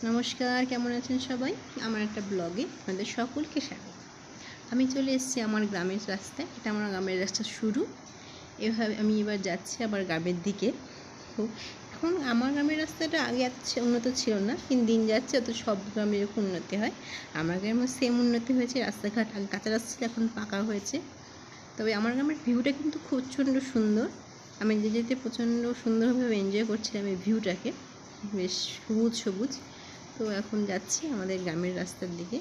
নমস্কার, কেমন আছেন সবাই? আমার একটা ব্লগে আপনাদের সকলকে স্বাগত। আমি চলে এসেছি আমার গ্রামের রাস্তায়। এটা আমার গ্রামের রাস্তা শুরু। এভাবে আমি এবার যাচ্ছি আবার গ্রামের দিকে। তো এখন আমার গ্রামের রাস্তাটা আগে এত উন্নত ছিল না, কিন্তু দিন যাচ্ছে তো সব গ্রামে এরকম উন্নতি হয়। আমার গ্রামে সেম উন্নতি হয়েছে, রাস্তাঘাট আগে কাঁচা রাস্তা ছিল, এখন পাকা হয়েছে। তবে আমার গ্রামের ভিউটা কিন্তু প্রচণ্ড সুন্দর। আমি যেতে প্রচণ্ড সুন্দরভাবে এনজয় করছিলাম এই ভিউটাকে, বেশ সবুজ সবুজ। তো এখন যাচ্ছি আমাদের গ্রামের রাস্তার দিকে।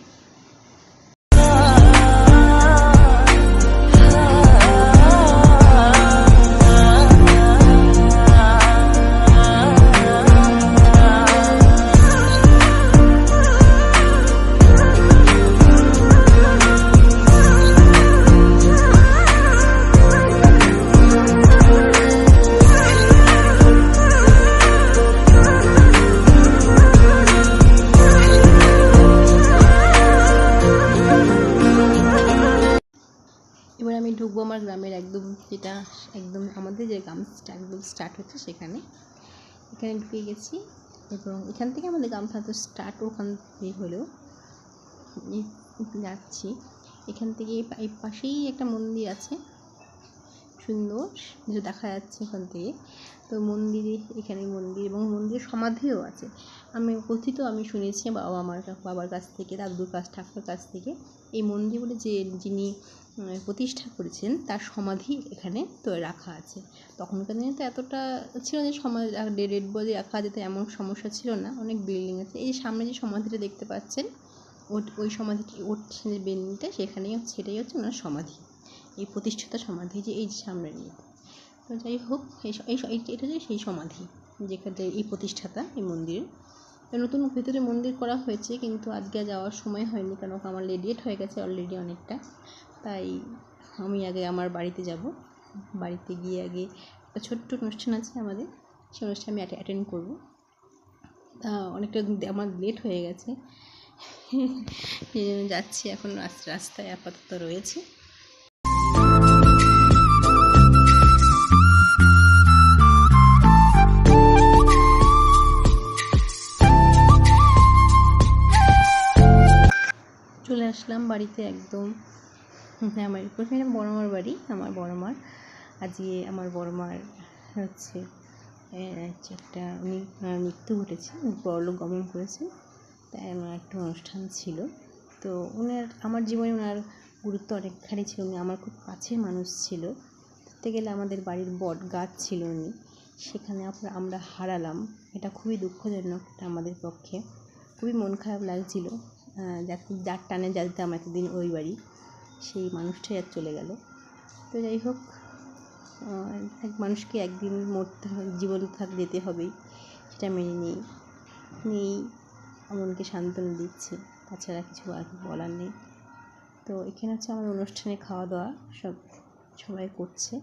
এবার আমি ঢুকবো আমার গ্রামের একদম আমাদের যে গ্রামটা একদম স্টার্ট হচ্ছে এখানে ঢুকে গেছি। এবং এখান থেকে আমাদের গ্রামটা তো স্টার্ট, ওখান থেকে হলেও যাচ্ছি। এখান থেকে এই পাশেই একটা মন্দির আছে, সুন্দর যেটা দেখা যাচ্ছে এখান থেকে। তো মন্দিরে, এখানে মন্দির এবং মন্দিরের সমাধিও আছে। আমি শুনেছি বাবার কাছ থেকে, দাদুর ঠাকুরের কাছ থেকে, এই মন্দির বলে যিনি প্রতিষ্ঠা করেছেন তার সমাধি এখানে তো রাখা আছে। তখনকার দিনে তো এতটা ছিল যে ডেড বডি রাখা যেত এমন সমস্যা ছিল না, অনেক বিল্ডিং আছে। এই সামনে যে সমাধিটা দেখতে পাচ্ছেন, ওই সমাধিটি, যে বিল্ডিংটা সেটাই হচ্ছে ওনার সমাধি, এই প্রতিষ্ঠিত সমাধি যে এই সামনে নিয়ে। তো যাই হোক, এটা যে সেই সমাধি যেখানে এই প্রতিষ্ঠাতা এই মন্দিরের। নতুন ভিতরে মন্দির করা হয়েছে, কিন্তু আজকে যাওয়ার সময় হয়নি, কারণ আমার লেট হয়ে গেছে অলরেডি অনেকটা। তাই আমি আগে আমার বাড়িতে যাব। বাড়িতে গিয়ে আগে একটা ছোট্ট অনুষ্ঠান আছে আমাদের, সেই অনুষ্ঠান আমি অ্যাটেন্ড করবো। তা অনেকটা আমার লেট হয়ে গেছে, এই জন্য যাচ্ছি। এখন রাস্তায় আপাতত রয়েছে। চলে আসলাম বাড়িতে একদম। আমার প্রথমে বড়মার বাড়ি, আমার বড়মার আজকে আমার বড়মার হচ্ছে একটা মৃত্যু ঘটেছে, পরলোক গমন করেছে। তাই ওনার একটা অনুষ্ঠান ছিল। তো আমার জীবনে ওনার গুরুত্ব অনেকখানি ছিল। উনি আমার খুব কাছের মানুষ ছিল। ধরতে গেলে আমাদের বাড়ির বট গাছ ছিল উনি, সেখানে আমরা হারালাম। এটা খুবই দুঃখজনক আমাদের পক্ষে, খুবই মন খারাপ লাগছিল। যার টানে যেতাম এতদিন ওই বাড়ি, সেই মানুষটাই আর চলে গেল। তো যাই হোক, এক মানুষকে একদিন মরতে হয়, জীবন যেতে হবেই, সেটা মেনে নিয়েই মনকে সান্ত্বনা দিচ্ছে, তাছাড়া কিছু আর বলার নেই। তো এখানে হচ্ছে আমাদের অনুষ্ঠানে খাওয়া দাওয়া সবাই করছে।